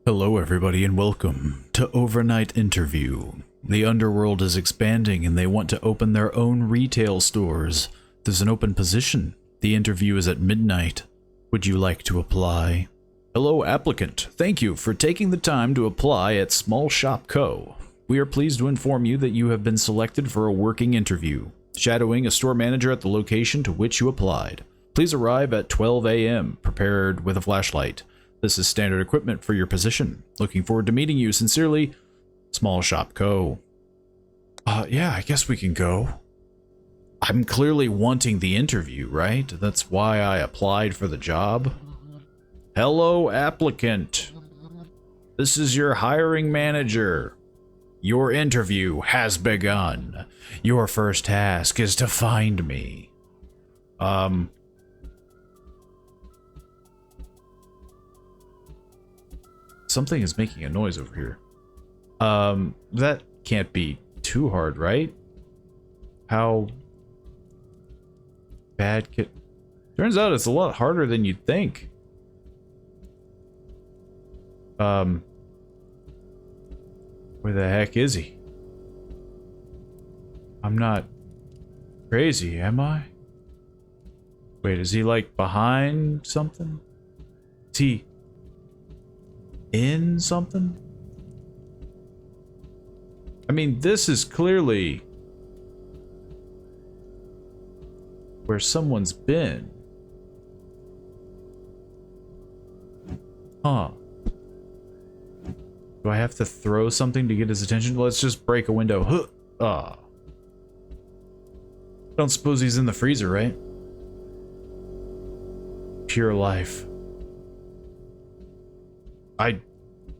Hello everybody and welcome to Overnight Interview. The underworld is expanding and they want to open their own retail stores. There's an open position. The interview is at midnight. Would you like to apply? Hello applicant. Thank you for taking the time to apply at Small Shop Co. We are pleased to inform you that you have been selected for a working interview, shadowing a store manager at the location to which you applied. Please arrive at 12 a.m. prepared with a flashlight. This is standard equipment for your position. Looking forward to meeting you. Sincerely, Small Shop Co. Yeah, I guess we can go. I'm clearly wanting the interview, right? That's why I applied for the job. Hello, applicant. This is your hiring manager. Your interview has begun. Your first task is to find me. Something is making a noise over here. That can't be too hard, right? How bad could... Turns out it's a lot harder than you'd think. Where the heck is he? I'm not crazy, am I? Wait, is he like behind something? Is he in something? I mean, this is clearly where someone's been. Huh. Do I have to throw something to get his attention? Let's just break a window. Huh. Don't suppose he's in the freezer, right? Pure life. I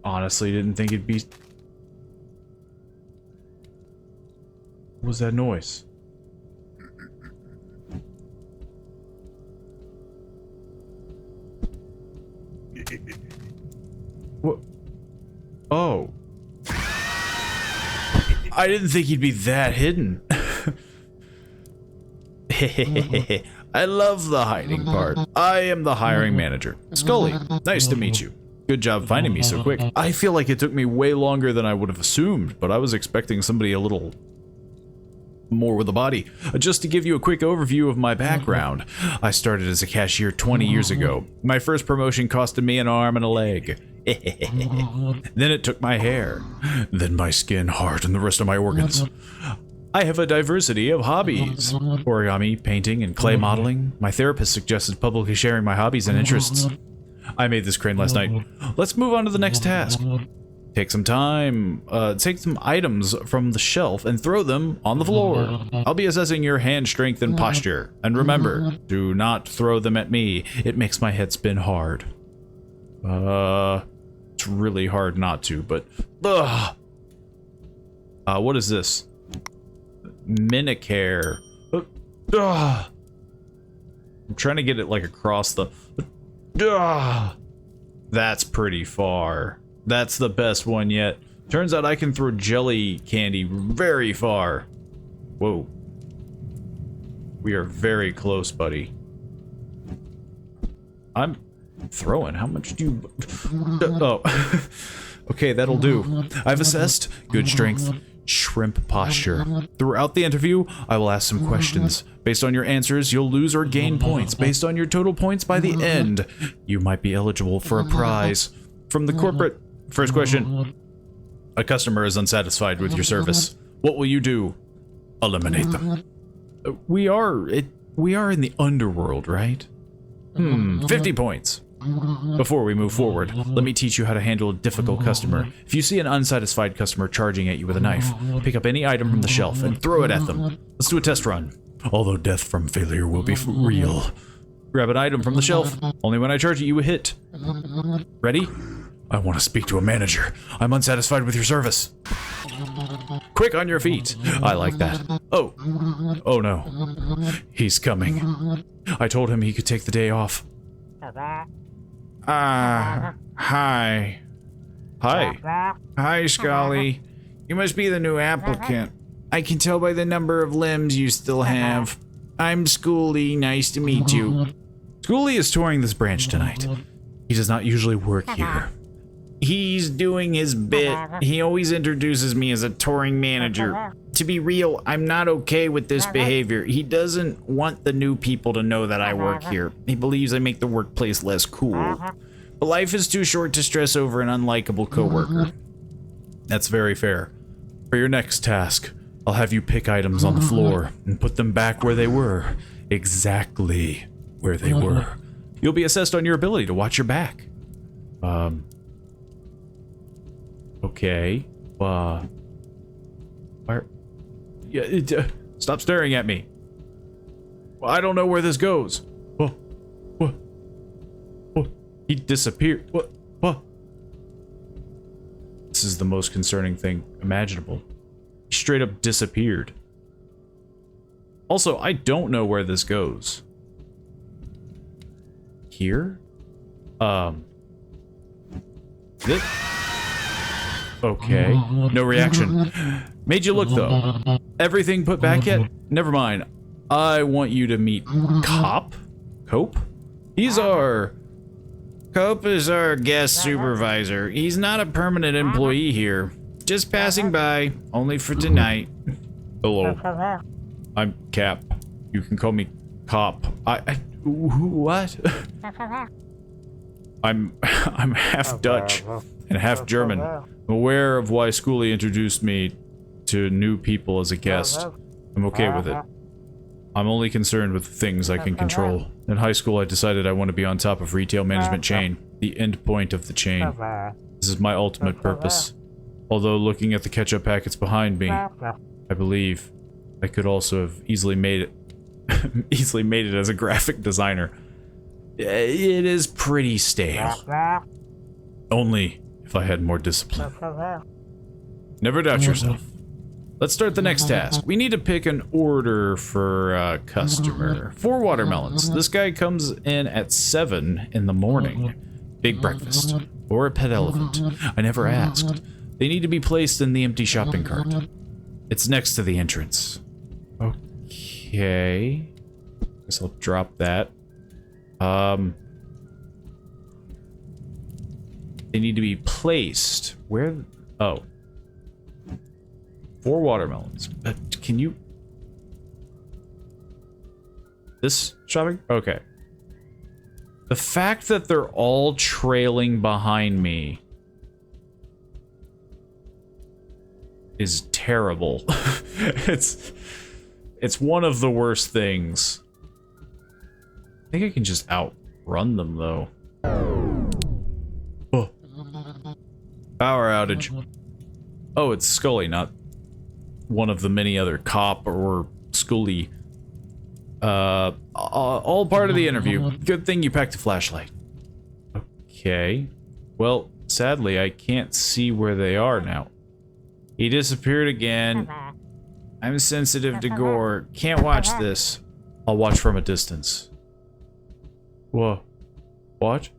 honestly didn't think it'd be... What was that noise? What? Oh. I didn't think he'd be that hidden. I love the hiding part. I am the hiring manager. Scully, nice to meet you. Good job finding me so quick. I feel like it took me way longer than I would have assumed, but I was expecting somebody a little more with a body. Just to give you a quick overview of my background, I started as a cashier 20 years ago. My first promotion costed me an arm and a leg. Then it took my hair, then my skin, heart, and the rest of my organs. I have a diversity of hobbies. Origami, painting, and clay modeling. My therapist suggested publicly sharing my hobbies and interests. I made this crane last night. Let's move on to the next task. Take some items from the shelf and throw them on the floor. I'll be assessing your hand strength and posture. And remember, do not throw them at me. It makes my head spin hard. It's really hard not to, but... what is this? Minicare. I'm trying to get it like across the... That's pretty far. That's the best one yet. Turns out I can throw jelly candy very far. Whoa. We are very close, buddy. I'm throwing. How much do you... Oh. Okay, that'll do. I've assessed good strength, shrimp posture. Throughout the interview, I will ask some questions. Based on your answers, you'll lose or gain points. Based on your total points by the end, you might be eligible for a prize. From the corporate... First question. A customer is unsatisfied with your service. What will you do? Eliminate them. We are in the underworld, right? 50 points. Before we move forward, let me teach you how to handle a difficult customer. If you see an unsatisfied customer charging at you with a knife, pick up any item from the shelf and throw it at them. Let's do a test run. Although death from failure will be real. Grab an item from the shelf. Only when I charge it, you hit. Ready? I want to speak to a manager. I'm unsatisfied with your service. Quick on your feet. I like that. Oh. Oh no. He's coming. I told him he could take the day off. Hi. Hi. Hi, Scully. You must be the new applicant. I can tell by the number of limbs you still have. I'm Schooly. Nice to meet you. Schooly is touring this branch tonight. He does not usually work here. He's doing his bit. He always introduces me as a touring manager. To be real, I'm not okay with this behavior. He doesn't want the new people to know that I work here. He believes I make the workplace less cool. But life is too short to stress over an unlikable coworker. That's very fair. For your next task, I'll have you pick items on the floor and put them back where they were. Exactly where they were. You'll be assessed on your ability to watch your back. Okay. Where? Yeah, stop staring at me. Well, I don't know where this goes. What? He disappeared. What? This is the most concerning thing imaginable. He straight up disappeared. Also, I don't know where this goes. Here? This? Okay. No reaction. Made you look, though. Everything put back yet? Never mind. I want you to meet Cope? Cope is our guest supervisor. He's not a permanent employee here. Just passing by, only for tonight. Hello. I'm Cap. You can call me Cop. What? I'm half Dutch and half German. I'm aware of why Schoolie introduced me to new people as a guest. I'm okay with it. I'm only concerned with the things I can control. In high school, I decided I want to be on top of retail management chain, the end point of the chain. This is my ultimate purpose. Although looking at the ketchup packets behind me, I believe I could also have easily made it as a graphic designer. It is pretty stale. Only if I had more discipline. Never doubt yourself. Let's start the next task. We need to pick an order for a customer. 4 watermelons. This guy comes in at 7 in the morning. Big breakfast. Or a pet elephant. I never asked. They need to be placed in the empty shopping cart. It's next to the entrance. Okay. Guess I'll drop that. They need to be placed. Where? Oh. 4 watermelons. Can you? This shopping? Okay. The fact that they're all trailing behind me is terrible. It's one of the worst things. I think I can just outrun them though. Oh. Power outage. Oh, it's Scully, not one of the many other Cop or Schoolie. All part of the interview. Good thing you packed a flashlight. Okay. Well, sadly, I can't see where they are now. He disappeared again. I'm sensitive to gore. Can't watch this. I'll watch from a distance. Whoa. What?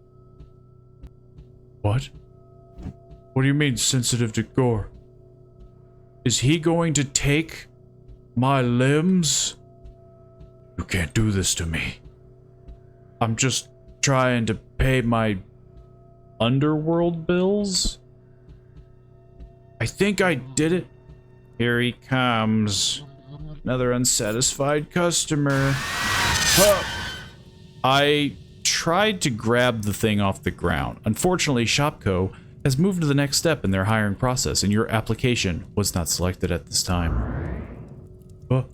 What? What do you mean sensitive to gore? Is he going to take my limbs? You can't do this to me. I'm just trying to pay my underworld bills. I think I did it. Here he comes. Another unsatisfied customer. Huh. I tried to grab the thing off the ground. Unfortunately, Shopco has moved to the next step in their hiring process, and your application was not selected at this time. Oh.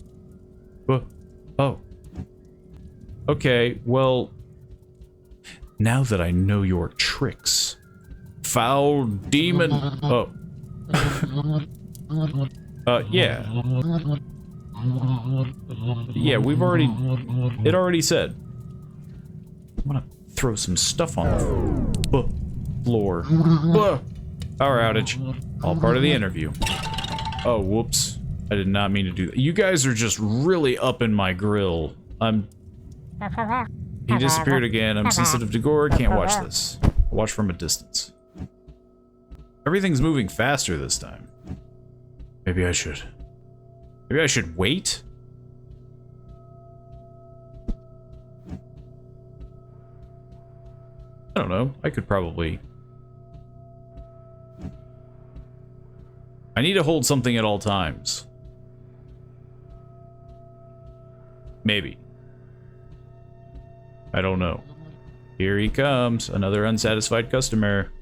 Okay, well, now that I know your tricks, foul demon. Oh. Yeah. Yeah, it already said. I'm gonna throw some stuff on the floor. Power outage. All part of the interview. Oh, whoops. I did not mean to do that. You guys are just really up in my grill. He disappeared again. I'm sensitive to gore. Can't watch this. I'll watch from a distance. Everything's moving faster this time. Maybe I should wait? I don't know. I could probably I need to hold something at all times. Maybe. I don't know. Here he comes. Another unsatisfied customer.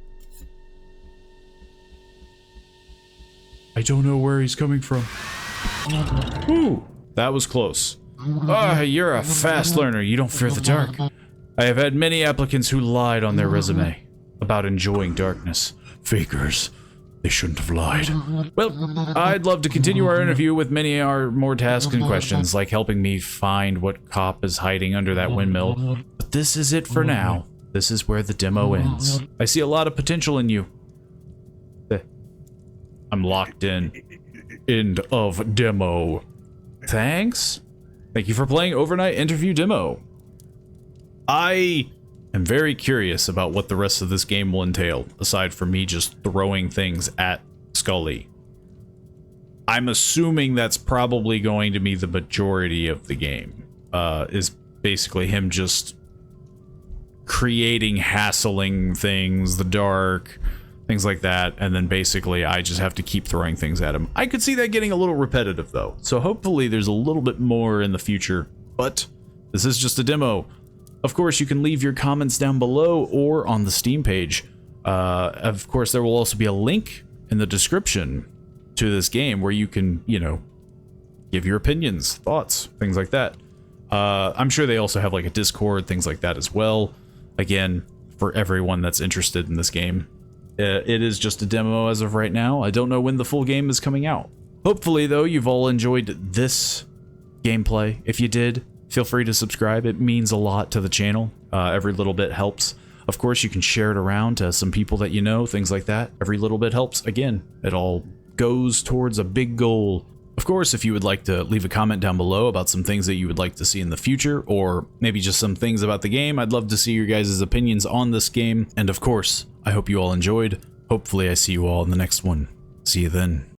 I don't know where he's coming from. Ooh, that was close. Ah, you're a fast learner. You don't fear the dark. I have had many applicants who lied on their resume about enjoying darkness. Fakers. They shouldn't have lied. Well, I'd love to continue our interview with many more tasks and questions, like helping me find what cop is hiding under that windmill. But this is it for now. This is where the demo ends. I see a lot of potential in you. I'm locked in. End of demo. Thanks. Thank you for playing Overnight Interview Demo. I am very curious about what the rest of this game will entail, aside from me just throwing things at Scully. I'm assuming that's probably going to be the majority of the game, is basically him just creating, hassling things, the dark, things like that, and then basically I just have to keep throwing things at him. I could see that getting a little repetitive though, so hopefully there's a little bit more in the future, but this is just a demo. Of course, you can leave your comments down below or on the Steam page. Of course, there will also be a link in the description to this game where you can, you know, give your opinions, thoughts, things like that. I'm sure they also have like a Discord, things like that as well. Again, for everyone that's interested in this game. It is just a demo as of right now. I don't know when the full game is coming out. Hopefully, though, you've all enjoyed this gameplay. If you did, feel free to subscribe. It means a lot to the channel. Every little bit helps. Of course, you can share it around to some people that you know, things like that. Every little bit helps. Again, it all goes towards a big goal. Of course, if you would like to leave a comment down below about some things that you would like to see in the future, or maybe just some things about the game, I'd love to see your guys' opinions on this game. And of course, I hope you all enjoyed. Hopefully I see you all in the next one. See you then.